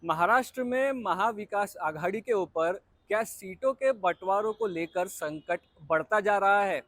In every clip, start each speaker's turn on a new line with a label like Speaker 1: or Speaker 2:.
Speaker 1: महाराष्ट्र में महाविकास आघाड़ी के ऊपर क्या सीटों के बंटवारों को लेकर संकट बढ़ता जा रहा है।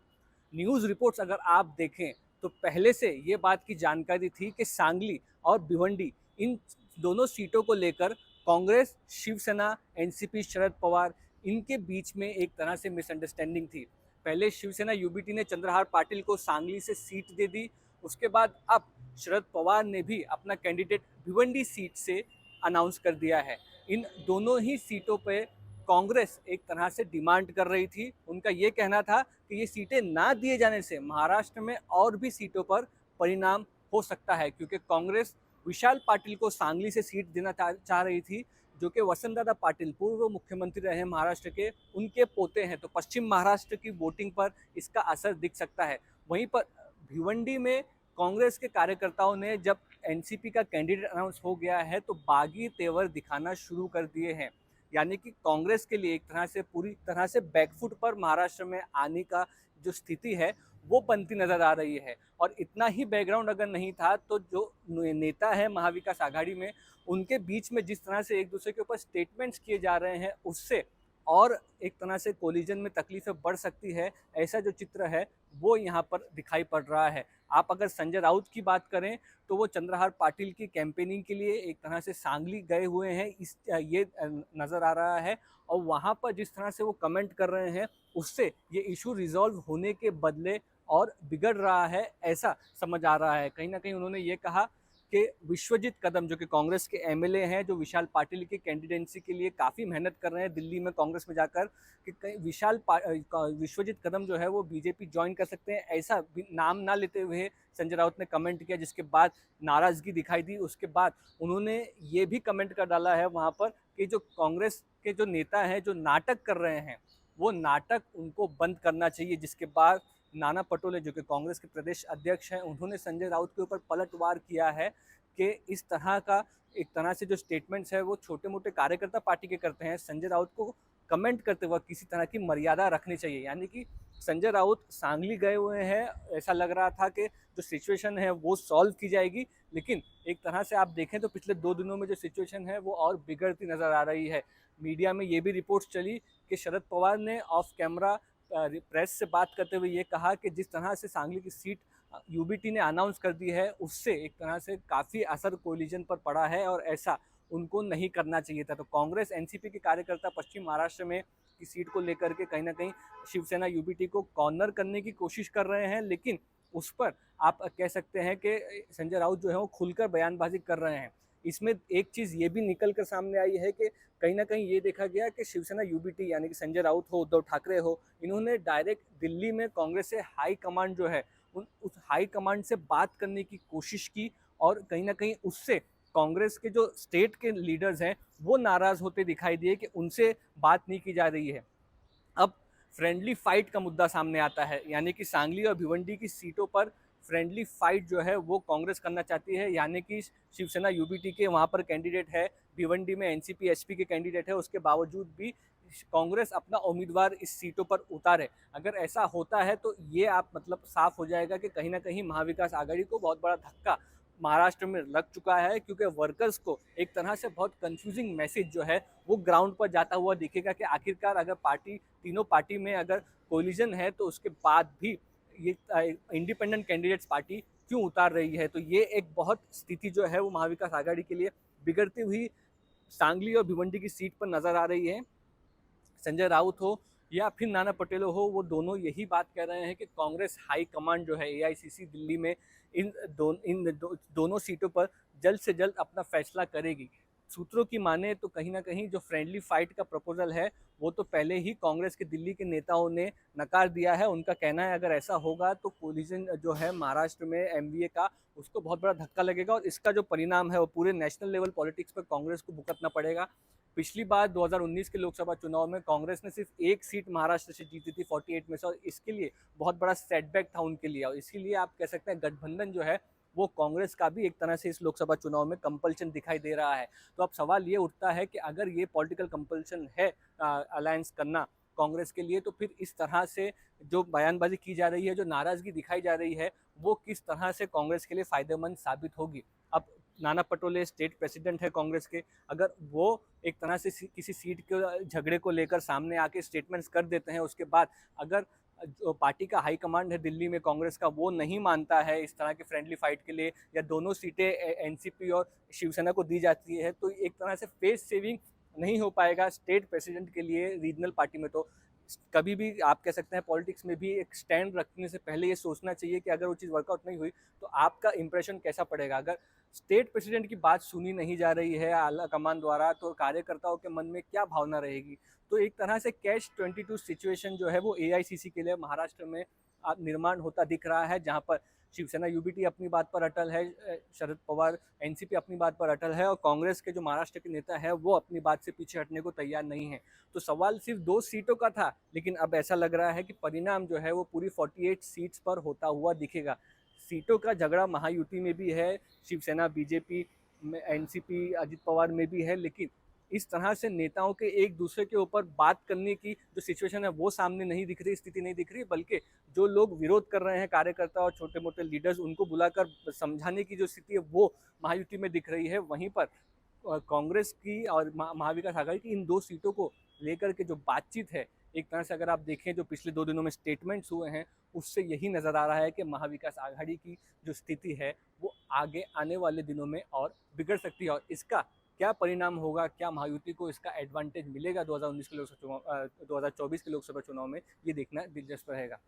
Speaker 1: न्यूज़ रिपोर्ट्स अगर आप देखें तो पहले से ये बात की जानकारी थी कि सांगली और भिवंडी इन दोनों सीटों को लेकर कांग्रेस, शिवसेना, एनसीपी, शरद पवार इनके बीच में एक तरह से मिसअंडरस्टैंडिंग थी। पहले शिवसेना यूबीटी ने चंद्रहार पाटिल को सांगली से सीट दे दी। उसके बाद अब शरद पवार ने भी अपना कैंडिडेट भिवंडी सीट से अनाउंस कर दिया है। इन दोनों ही सीटों पे कांग्रेस एक तरह से डिमांड कर रही थी। उनका ये कहना था कि ये सीटें ना दिए जाने से महाराष्ट्र में और भी सीटों पर परिणाम हो सकता है, क्योंकि कांग्रेस विशाल पाटिल को सांगली से सीट देना चाह रही थी, जो कि वसंतदादा पाटिल पूर्व मुख्यमंत्री रहे महाराष्ट्र के, उनके पोते हैं। तो पश्चिम महाराष्ट्र की वोटिंग पर इसका असर दिख सकता है। वहीं पर भिवंडी में कांग्रेस के कार्यकर्ताओं ने जब एनसीपी का कैंडिडेट अनाउंस हो गया है तो बागी तेवर दिखाना शुरू कर दिए हैं। यानी कि कांग्रेस के लिए एक तरह से पूरी तरह से बैकफुट पर महाराष्ट्र में आने का जो स्थिति है वो बनती नजर आ रही है। और इतना ही बैकग्राउंड अगर नहीं था तो जो नेता है महाविकास आघाड़ी में, उनके बीच में जिस तरह से एक दूसरे के ऊपर स्टेटमेंट्स किए जा रहे हैं, उससे और एक तरह से कोलिजन में तकलीफें बढ़ सकती है। ऐसा जो चित्र है वो यहाँ पर दिखाई पड़ रहा है। आप अगर संजय राउत की बात करें तो वो चंद्रहार पाटिल की कैंपेनिंग के लिए एक तरह से सांगली गए हुए हैं, इस ये नज़र आ रहा है। और वहाँ पर जिस तरह से वो कमेंट कर रहे हैं, उससे ये इशू रिजॉल्व होने के बदले और बिगड़ रहा है, ऐसा समझ आ रहा है। कहीं ना कहीं उन्होंने ये कहा कि विश्वजीत कदम जो कि कांग्रेस के एमएलए हैं, जो विशाल पाटिल की कैंडिडेंसी के लिए काफ़ी मेहनत कर रहे हैं दिल्ली में कांग्रेस में जाकर, कि कहीं विश्वजीत कदम जो है वो बीजेपी ज्वाइन कर सकते हैं, ऐसा नाम ना लेते हुए संजय राउत ने कमेंट किया, जिसके बाद नाराज़गी दिखाई दी। उसके बाद उन्होंने ये भी कमेंट कर डाला है वहाँ पर कि जो कांग्रेस के जो नेता हैं जो नाटक कर रहे हैं, वो नाटक उनको बंद करना चाहिए। जिसके बाद नाना पटोले जो कि कांग्रेस के प्रदेश अध्यक्ष हैं, उन्होंने संजय राउत के ऊपर पलटवार किया है कि इस तरह का एक तरह से जो स्टेटमेंट्स है वो छोटे मोटे कार्यकर्ता पार्टी के करते हैं, संजय राउत को कमेंट करते वक्त किसी तरह की मर्यादा रखनी चाहिए। यानी कि संजय राउत सांगली गए हुए हैं, ऐसा लग रहा था कि जो सिचुएशन है वो सॉल्व की जाएगी, लेकिन एक तरह से आप देखें तो पिछले 2 दिनों में जो सिचुएशन है वो और बिगड़ती नज़र आ रही है। मीडिया में ये भी रिपोर्ट्स चली कि शरद पवार ने ऑफ कैमरा प्रेस से बात करते हुए ये कहा कि जिस तरह से सांगली की सीट यूबीटी ने अनाउंस कर दी है, उससे एक तरह से काफ़ी असर कोलिजन पर पड़ा है और ऐसा उनको नहीं करना चाहिए था। तो कांग्रेस एनसीपी के कार्यकर्ता पश्चिम महाराष्ट्र में की सीट को लेकर के कहीं ना कहीं शिवसेना यूबीटी को कॉर्नर करने की कोशिश कर रहे हैं, लेकिन उस पर आप कह सकते हैं कि संजय राउत जो है वो खुलकर बयानबाजी कर रहे हैं। इसमें एक चीज़ ये भी निकल कर सामने आई है कि कहीं ना कहीं ये देखा गया कि शिवसेना यूबीटी यानी कि संजय राउत हो, उद्धव ठाकरे हो, इन्होंने डायरेक्ट दिल्ली में कांग्रेस से हाई कमांड जो है उस हाई कमांड से बात करने की कोशिश की, और कहीं ना कहीं उससे कांग्रेस के जो स्टेट के लीडर्स हैं वो नाराज़ होते दिखाई दिए कि उनसे बात नहीं की जा रही है। अब फ्रेंडली फाइट का मुद्दा सामने आता है, यानी कि सांगली और भिवंडी की सीटों पर फ्रेंडली फाइट जो है वो कांग्रेस करना चाहती है। यानी कि शिवसेना यूबीटी के वहाँ पर कैंडिडेट है, भिवंडी में एनसीपी एसपी के कैंडिडेट है, उसके बावजूद भी कांग्रेस अपना उम्मीदवार इस सीटों पर उतारे। अगर ऐसा होता है तो ये आप मतलब साफ हो जाएगा कि कहीं ना कहीं महाविकास आघाड़ी को बहुत बड़ा धक्का महाराष्ट्र में लग चुका है, क्योंकि वर्कर्स को एक तरह से बहुत कंफ्यूजिंग मैसेज जो है वो ग्राउंड पर जाता हुआ दिखेगा कि आखिरकार अगर पार्टी तीनों पार्टी में अगर कोलिजन है तो उसके बाद भी ये इंडिपेंडेंट कैंडिडेट्स पार्टी क्यों उतार रही है। तो ये एक बहुत स्थिति जो है वो महाविकास आघाड़ी के लिए बिगड़ती हुई सांगली और भिवंडी की सीट पर नजर आ रही है। संजय राउत हो या फिर नाना पटेल हो, वो दोनों यही बात कह रहे हैं कि कांग्रेस हाई कमांड जो है एआईसीसी दिल्ली में दोनों सीटों पर जल्द से जल्द अपना फैसला करेगी। सूत्रों की माने तो कहीं ना कहीं जो फ्रेंडली फाइट का प्रपोजल है वो तो पहले ही कांग्रेस के दिल्ली के नेताओं ने नकार दिया है। उनका कहना है अगर ऐसा होगा तो कोलिजन जो है महाराष्ट्र में एमवीए का, उसको बहुत बड़ा धक्का लगेगा और इसका जो परिणाम है वो पूरे नेशनल लेवल पॉलिटिक्स पर कांग्रेस को भुगतना पड़ेगा। पिछली बार 2019 के लोकसभा चुनाव में कांग्रेस ने सिर्फ एक सीट महाराष्ट्र से जीती थी 48 में से, और इसके लिए बहुत बड़ा सेटबैक था उनके लिए। और इसीलिए आप कह सकते हैं गठबंधन जो है वो कांग्रेस का भी एक तरह से इस लोकसभा चुनाव में कंपल्शन दिखाई दे रहा है। तो अब सवाल ये उठता है कि अगर ये पॉलिटिकल कंपल्शन है अलायंस करना कांग्रेस के लिए, तो फिर इस तरह से जो बयानबाजी की जा रही है, जो नाराजगी दिखाई जा रही है, वो किस तरह से कांग्रेस के लिए फायदेमंद साबित होगी। अब नाना पटोले स्टेट प्रेसिडेंट है कांग्रेस के, अगर वो एक तरह से किसी सीट के झगड़े को लेकर सामने आके स्टेटमेंट्स कर देते हैं, उसके बाद अगर जो पार्टी का हाई कमांड है दिल्ली में कांग्रेस का वो नहीं मानता है इस तरह के फ्रेंडली फाइट के लिए, या दोनों सीटें एनसीपी और शिवसेना को दी जाती है, तो एक तरह से फेस सेविंग नहीं हो पाएगा स्टेट प्रेसिडेंट के लिए रीजनल पार्टी में। तो कभी भी आप कह सकते हैं पॉलिटिक्स में भी एक स्टैंड रखने से पहले ये सोचना चाहिए कि अगर वो चीज़ वर्कआउट नहीं हुई तो आपका इंप्रेशन कैसा पड़ेगा। अगर स्टेट प्रेसिडेंट की बात सुनी नहीं जा रही है आला कमान द्वारा, तो कार्यकर्ताओं के मन में क्या भावना रहेगी। तो एक तरह से कैश 22 सिचुएशन जो है वो एआईसीसी के लिए महाराष्ट्र में निर्माण होता दिख रहा है, जहां पर शिवसेना यूबीटी अपनी बात पर अटल है, शरद पवार एनसीपी अपनी बात पर अटल है, और कांग्रेस के जो महाराष्ट्र के नेता है वो अपनी बात से पीछे हटने को तैयार नहीं है। तो सवाल सिर्फ 2 सीटों का था, लेकिन अब ऐसा लग रहा है कि परिणाम जो है वो पूरी 48 सीट्स पर होता हुआ दिखेगा। सीटों का झगड़ा महायुति में भी है, शिवसेना बीजेपी में, एनसीपी अजित पवार में भी है, लेकिन इस तरह से नेताओं के एक दूसरे के ऊपर बात करने की जो सिचुएशन है वो सामने नहीं दिख रही, स्थिति नहीं दिख रही, बल्कि जो लोग विरोध कर रहे हैं कार्यकर्ता और छोटे मोटे लीडर्स, उनको बुलाकर समझाने की जो स्थिति है वो महायुति में दिख रही है। वहीं पर कांग्रेस की और महाविकास आघाड़ी की इन 2 सीटों को लेकर के जो बातचीत है, एक तरह से अगर आप देखें जो पिछले 2 दिनों में स्टेटमेंट्स हुए हैं, उससे यही नज़र आ रहा है कि महाविकास आघाड़ी की जो स्थिति है वो आगे आने वाले दिनों में और बिगड़ सकती है। और इसका क्या परिणाम होगा, क्या महायुति को इसका एडवांटेज मिलेगा 2019 के लोकसभा चुनाव 2024 के लोकसभा चुनाव में, ये देखना दिलचस्प रहेगा।